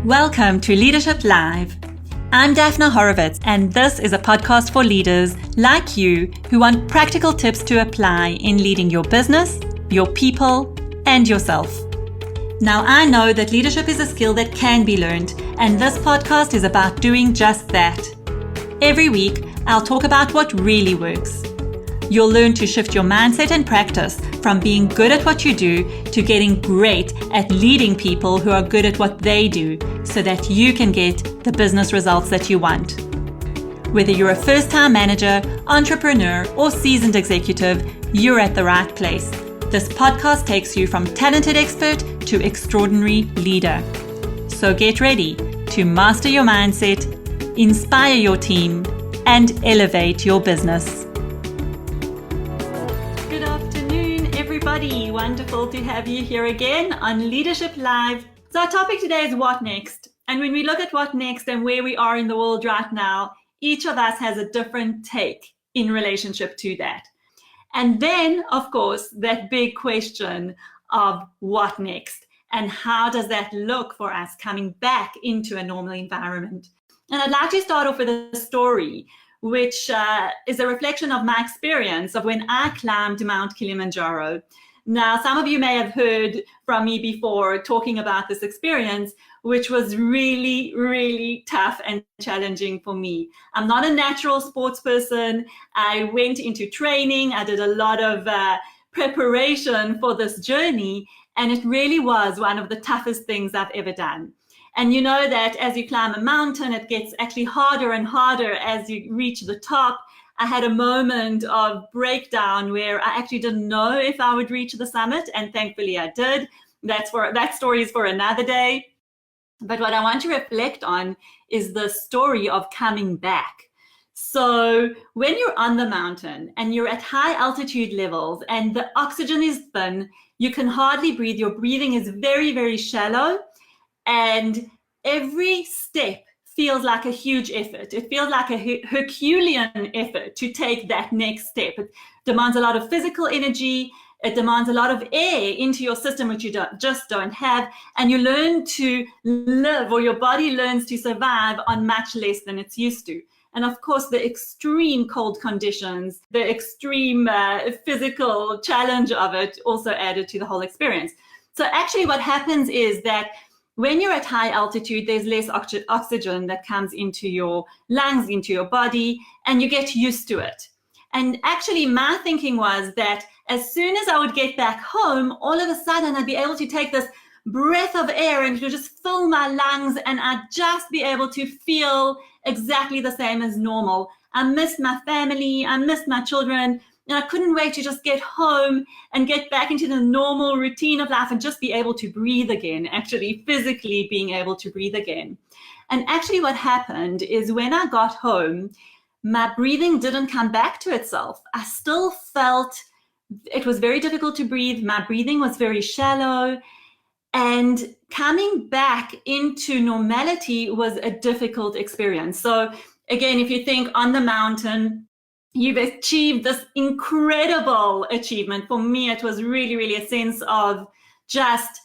Welcome to Leadership Live. I'm Daphna Horowitz, and this is a podcast for leaders like you who want practical tips to apply in leading your business, your people, and yourself. Now, I know that leadership is a skill that can be learned, and this podcast is about doing just that. Every week, I'll talk about what really works. You'll learn to shift your mindset and practice from being good at what you do to getting great at leading people who are good at what they do so that you can get the business results that you want. Whether you're a first-time manager, entrepreneur, or seasoned executive, you're at the right place. This podcast takes you from talented expert to extraordinary leader. So get ready to master your mindset, inspire your team, and elevate your business. Good afternoon, everybody. Wonderful to have you here again on Leadership Live. So our topic today is what next? And when we look at what next and where we are in the world right now, each of us has a different take in relationship to that. And then, of course, that big question of what next and how does that look for us coming back into a normal environment? And I'd like to start off with a story which is a reflection of my experience of when I climbed Mount Kilimanjaro. Now, some of you may have heard from me before talking about this experience, which was really, really tough and challenging for me. I'm not a natural sports person. I went into training. I did a lot of preparation for this journey, and it really was one of the toughest things I've ever done. And you know that as you climb a mountain, it gets actually harder and harder as you reach the top. I had a moment of breakdown where I actually didn't know if I would reach the summit, and thankfully I did. That story is for another day. But what I want to reflect on is the story of coming back. So when you're on the mountain and you're at high altitude levels and the oxygen is thin, you can hardly breathe. Your breathing is very, very shallow. And every step feels like a huge effort. It feels like a Herculean effort to take that next step. It demands a lot of physical energy. It demands a lot of air into your system, which you just don't have. And you learn to live, or your body learns to survive on much less than it's used to. And of course, the extreme cold conditions, the extreme physical challenge of it also added to the whole experience. So actually what happens is that when you're at high altitude, there's less oxygen that comes into your lungs, into your body, and you get used to it. And actually, my thinking was that as soon as I would get back home, all of a sudden I'd be able to take this breath of air and it would just fill my lungs, and I'd just be able to feel exactly the same as normal. I missed my family, I missed my children, and I couldn't wait to just get home and get back into the normal routine of life and just be able to breathe again, actually physically being able to breathe again. And actually what happened is when I got home, my breathing didn't come back to itself. I still felt it was very difficult to breathe. My breathing was very shallow. And coming back into normality was a difficult experience. So again, if you think on the mountain, you've achieved this incredible achievement. For me, it was really, really a sense of just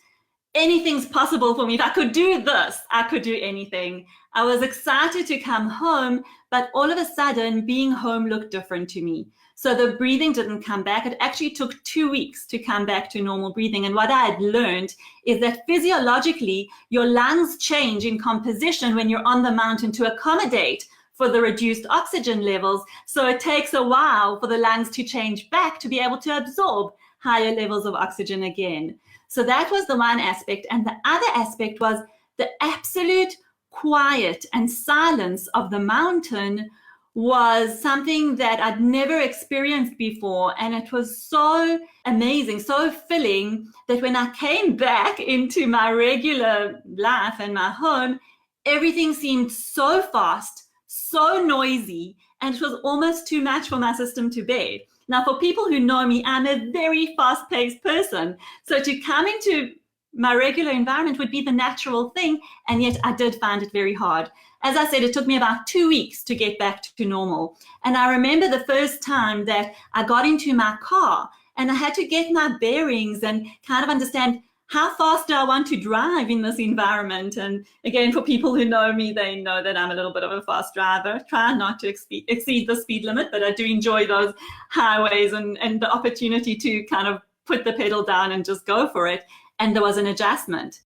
anything's possible for me. If I could do this, I could do anything. I was excited to come home, but all of a sudden being home looked different to me. So the breathing didn't come back. It actually took 2 weeks to come back to normal breathing. And what I had learned is that physiologically, your lungs change in composition when you're on the mountain to accommodate for the reduced oxygen levels. So it takes a while for the lungs to change back to be able to absorb higher levels of oxygen again. So that was the one aspect. And the other aspect was the absolute quiet and silence of the mountain was something that I'd never experienced before. And it was so amazing, so filling that when I came back into my regular life and my home, everything seemed so fast, so noisy, and it was almost too much for my system to bear. Now, for people who know me, I'm a very fast-paced person. So to come into my regular environment would be the natural thing, and yet I did find it very hard. As I said, it took me about 2 weeks to get back to normal. And I remember the first time that I got into my car and I had to get my bearings and kind of understand how fast do I want to drive in this environment? And again, for people who know me, they know that I'm a little bit of a fast driver. Try not to exceed the speed limit, but I do enjoy those highways and the opportunity to kind of put the pedal down and just go for it. And there was an adjustment.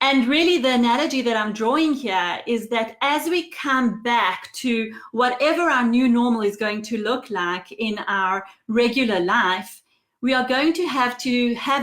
And really the analogy that I'm drawing here is that as we come back to whatever our new normal is going to look like in our regular life, we are going to have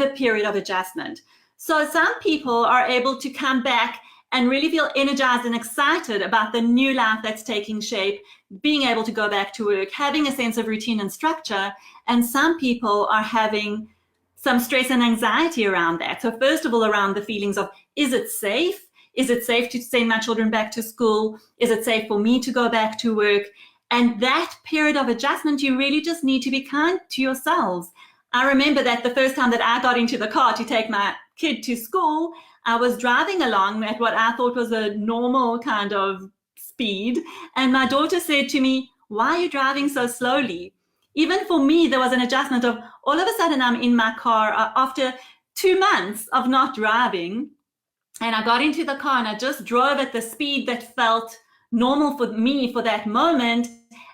a period of adjustment. So some people are able to come back and really feel energized and excited about the new life that's taking shape, being able to go back to work, having a sense of routine and structure. And some people are having some stress and anxiety around that. So first of all, around the feelings of, is it safe? Is it safe to send my children back to school? Is it safe for me to go back to work? And that period of adjustment, you really just need to be kind to yourselves. I remember that the first time that I got into the car to take my kid to school, I was driving along at what I thought was a normal kind of speed. And my daughter said to me, "Why are you driving so slowly?" Even for me, there was an adjustment of all of a sudden I'm in my car after 2 months of not driving. And I got into the car and I just drove at the speed that felt normal for me for that moment.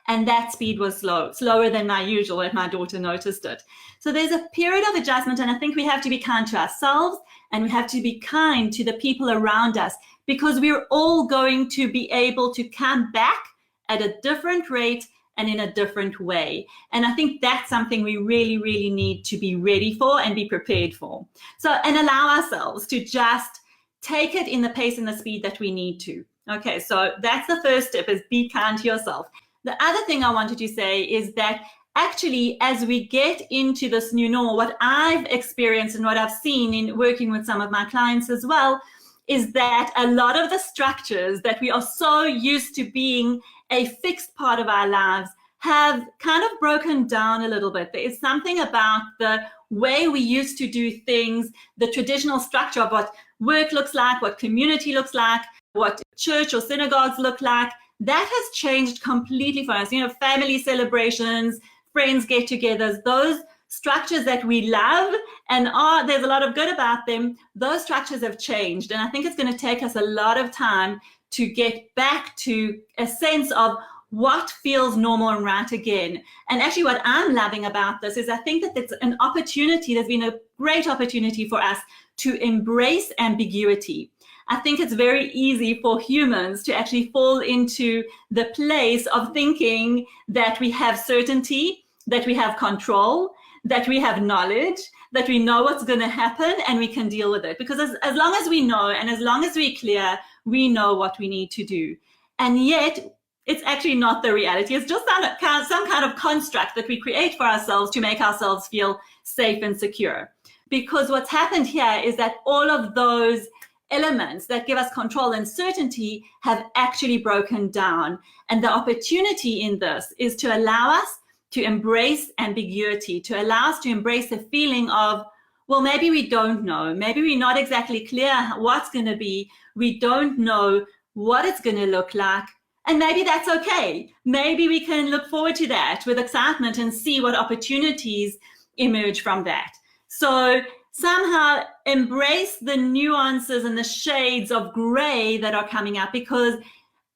And that speed was slower than my usual, and my daughter noticed it. So there's a period of adjustment, and I think we have to be kind to ourselves and we have to be kind to the people around us, because we're all going to be able to come back at a different rate and in a different way. And I think that's something we really, really need to be ready for and be prepared for. So, and allow ourselves to just take it in the pace and the speed that we need to. Okay, so that's the first step, is be kind to yourself. The other thing I wanted to say is that actually, as we get into this new normal, what I've experienced and what I've seen in working with some of my clients as well, is that a lot of the structures that we are so used to being a fixed part of our lives have kind of broken down a little bit. There is something about the way we used to do things, the traditional structure of what work looks like, what community looks like, what church or synagogues look like, that has changed completely for us. You know, family celebrations, friends get-togethers, those structures that we love and there's a lot of good about them, those structures have changed. And I think it's going to take us a lot of time to get back to a sense of what feels normal and right again. And actually what I'm loving about this is I think that it's an opportunity, there's been a great opportunity for us to embrace ambiguity. I think it's very easy for humans to actually fall into the place of thinking that we have certainty, that we have control, that we have knowledge, that we know what's going to happen and we can deal with it. Because as long as we know and as long as we're clear, we know what we need to do. And yet, it's actually not the reality. It's just some kind of construct that we create for ourselves to make ourselves feel safe and secure. Because what's happened here is that all of those elements that give us control and certainty have actually broken down. And the opportunity in this is to allow us to embrace ambiguity, to allow us to embrace the feeling of, well, maybe we don't know. Maybe we're not exactly clear what's going to be. We don't know what it's going to look like. And maybe that's okay. Maybe we can look forward to that with excitement and see what opportunities emerge from that. So somehow embrace the nuances and the shades of gray that are coming up, because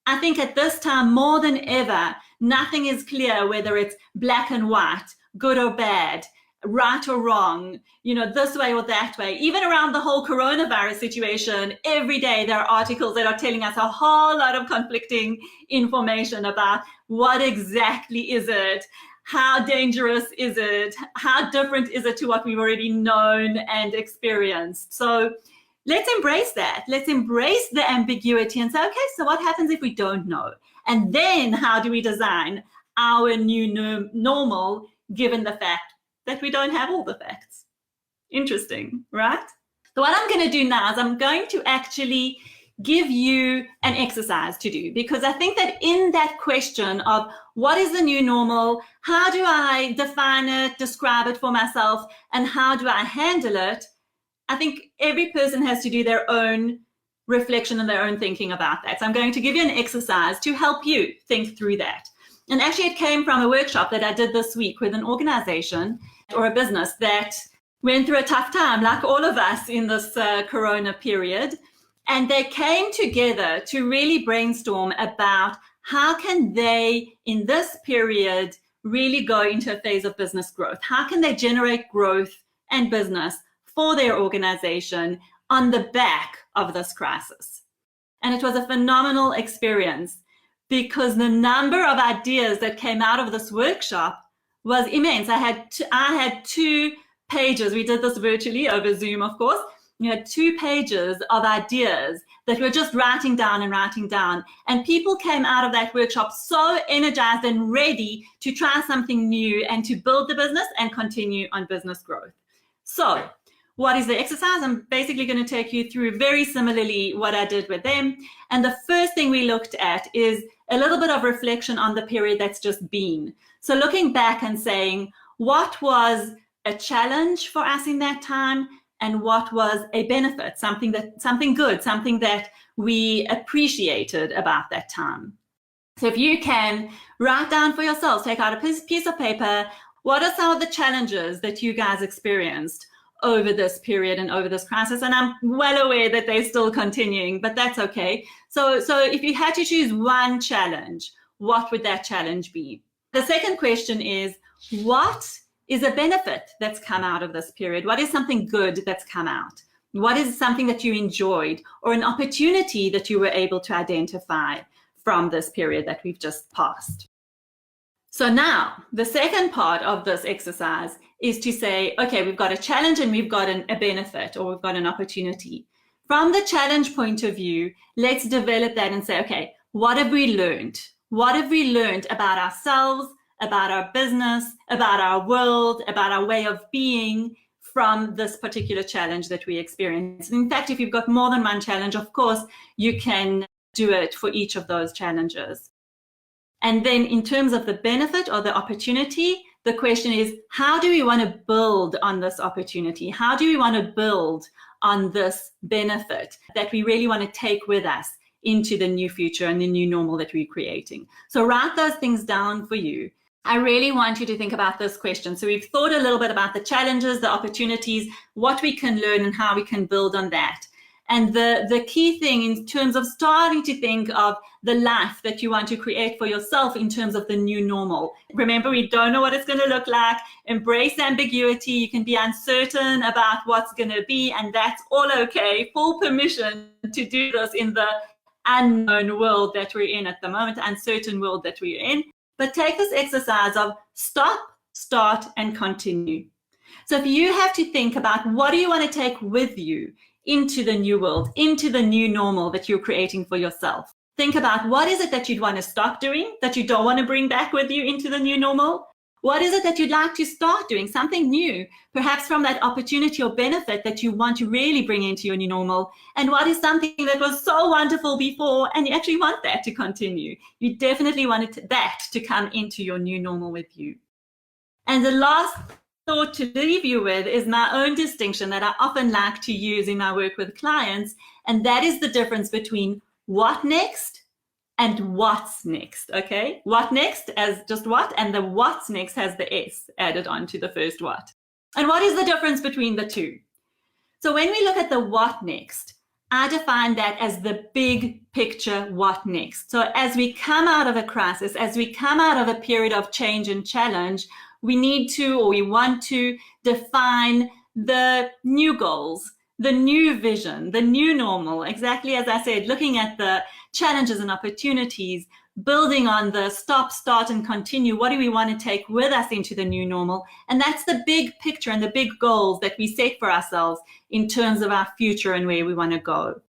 I think at this time more than ever, nothing is clear, whether it's black and white, good or bad, right or wrong, you know, this way or that way. Even around the whole coronavirus situation, every day there are articles that are telling us a whole lot of conflicting information about what exactly is it, how dangerous is it, how different is it to what we've already known and experienced. So let's embrace that. Let's embrace the ambiguity and say, okay, so what happens if we don't know? And then how do we design our new normal, given the fact that we don't have all the facts? Interesting, right? So what I'm going to do now is I'm going to actually give you an exercise to do, because I think that in that question of what is the new normal, how do I define it, describe it for myself, and how do I handle it, I think every person has to do their own reflection and their own thinking about that. So I'm going to give you an exercise to help you think through that. And actually it came from a workshop that I did this week with an organization or a business that went through a tough time, like all of us in this corona period. And they came together to really brainstorm about how can they, in this period, really go into a phase of business growth. How can they generate growth and business for their organization on the back of this crisis? And it was a phenomenal experience because the number of ideas that came out of this workshop was immense. I had 2 pages. We did this virtually over Zoom, of course. You had 2 pages of ideas that we're just writing down. And people came out of that workshop so energized and ready to try something new and to build the business and continue on business growth. So what is the exercise? I'm basically going to take you through very similarly what I did with them. And the first thing we looked at is a little bit of reflection on the period that's just been. So looking back and saying, what was a challenge for us in that time? And what was a benefit, something good, something that we appreciated about that time. So if you can write down for yourselves, take out a piece of paper, what are some of the challenges that you guys experienced over this period and over this crisis? And I'm well aware that they're still continuing, but that's okay. So if you had to choose one challenge, what would that challenge be? The second question is, what is a benefit that's come out of this period? What is something good that's come out? What is something that you enjoyed or an opportunity that you were able to identify from this period that we've just passed? So now the second part of this exercise is to say, okay, we've got a challenge and we've got a benefit, or we've got an opportunity. From the challenge point of view, let's develop that and say, okay, what have we learned? What have we learned about ourselves, about our business, about our world, about our way of being from this particular challenge that we experience? In fact, if you've got more than one challenge, of course, you can do it for each of those challenges. And then in terms of the benefit or the opportunity, the question is, how do we want to build on this opportunity? How do we want to build on this benefit that we really want to take with us into the new future and the new normal that we're creating? So write those things down for you. I really want you to think about this question. So we've thought a little bit about the challenges, the opportunities, what we can learn and how we can build on that. And the key thing in terms of starting to think of the life that you want to create for yourself in terms of the new normal. Remember, we don't know what it's going to look like. Embrace ambiguity. You can be uncertain about what's going to be, and that's all okay. Full permission to do this in the unknown world that we're in at the moment, uncertain world that we're in. But take this exercise of stop, start, and continue. So if you have to think about what do you want to take with you into the new world, into the new normal that you're creating for yourself. Think about what is it that you'd want to stop doing, that you don't want to bring back with you into the new normal? What is it that you'd like to start doing, something new, perhaps from that opportunity or benefit that you want to really bring into your new normal? And what is something that was so wonderful before and you actually want that to continue? You definitely wanted that to come into your new normal with you. And the last thought to leave you with is my own distinction that I often like to use in my work with clients, and that is the difference between what next and what's next, okay? What next as just what, and the what's next has the S added on to the first what. And what is the difference between the two? So when we look at the what next, I define that as the big picture what next. So as we come out of a crisis, as we come out of a period of change and challenge, we need to, or we want to, define the new goals, the new vision, the new normal. Exactly as I said, looking at the challenges and opportunities, building on the stop, start, and continue. What do we want to take with us into the new normal? And that's the big picture and the big goals that we set for ourselves in terms of our future and where we want to go.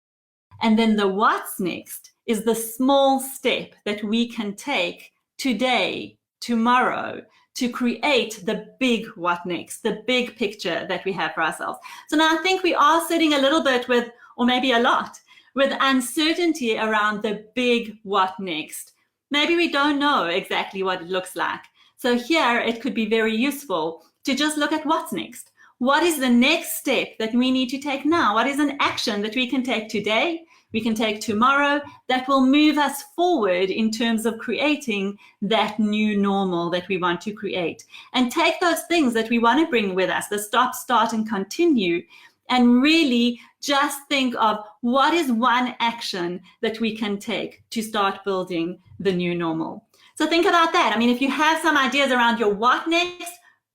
And then the what's next is the small step that we can take today, tomorrow, to create the big what next, the big picture that we have for ourselves. So now I think we are sitting a little bit with, or maybe a lot, with uncertainty around the big what next. Maybe we don't know exactly what it looks like. So here it could be very useful to just look at what's next. what is the next step that we need to take now? What is an action that we can take today, we can take tomorrow, that will move us forward in terms of creating that new normal that we want to create? And take those things that we want to bring with us, the stop, start, and continue, and really just think of what is one action that we can take to start building the new normal. So think about that. I mean, if you have some ideas around your what next,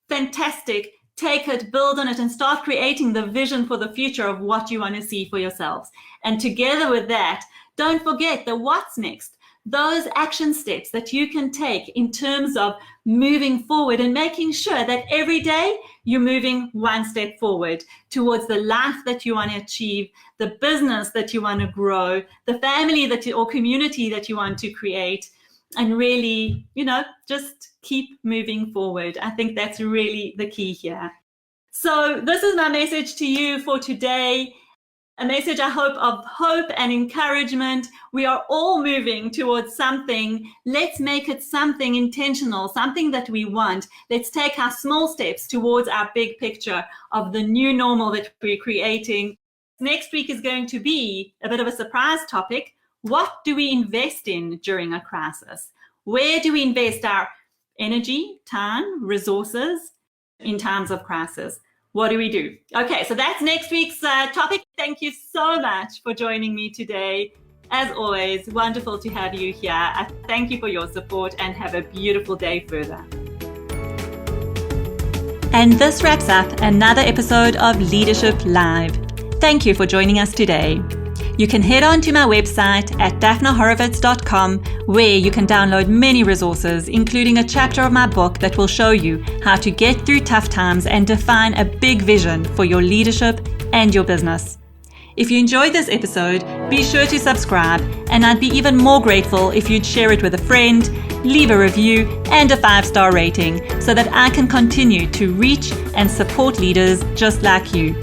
fantastic. Take it, build on it, and start creating the vision for the future of what you want to see for yourselves. And together with that, don't forget the what's next, those action steps that you can take in terms of moving forward and making sure that every day you're moving one step forward towards the life that you want to achieve, the business that you want to grow, the family that you, or community that you want to create, and really, just keep moving forward. I think that's really the key here. So this is my message to you for today. A message, I hope, of hope and encouragement. We are all moving towards something. Let's make it something intentional, something that we want. Let's take our small steps towards our big picture of the new normal that we're creating. Next week is going to be a bit of a surprise topic. What do we invest in during a crisis? Where do we invest our energy, time, resources in times of crisis? What do we do? Okay, so that's next week's topic. Thank you so much for joining me today. As always, wonderful to have you here. I thank you for your support and have a beautiful day further. And this wraps up another episode of Leadership Live. Thank you for joining us today. You can head on to my website at daphnahorovitz.com, where you can download many resources, including a chapter of my book that will show you how to get through tough times and define a big vision for your leadership and your business. If you enjoyed this episode, be sure to subscribe, and I'd be even more grateful if you'd share it with a friend, leave a review, and a 5-star rating so that I can continue to reach and support leaders just like you.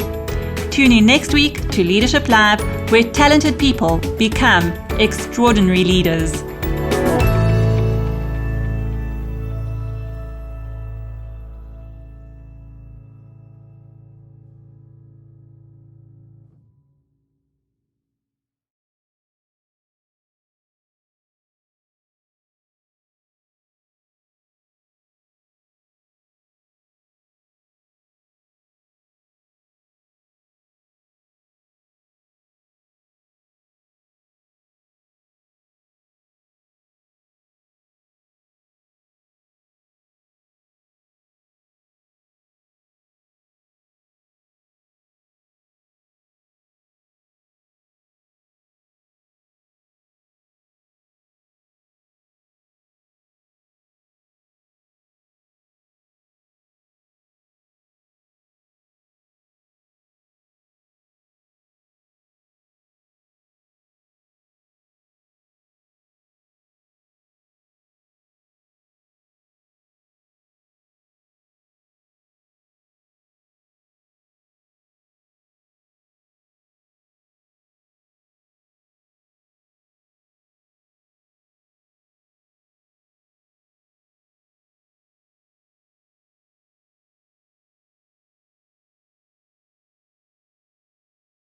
Tune in next week to Leadership Live, where talented people become extraordinary leaders.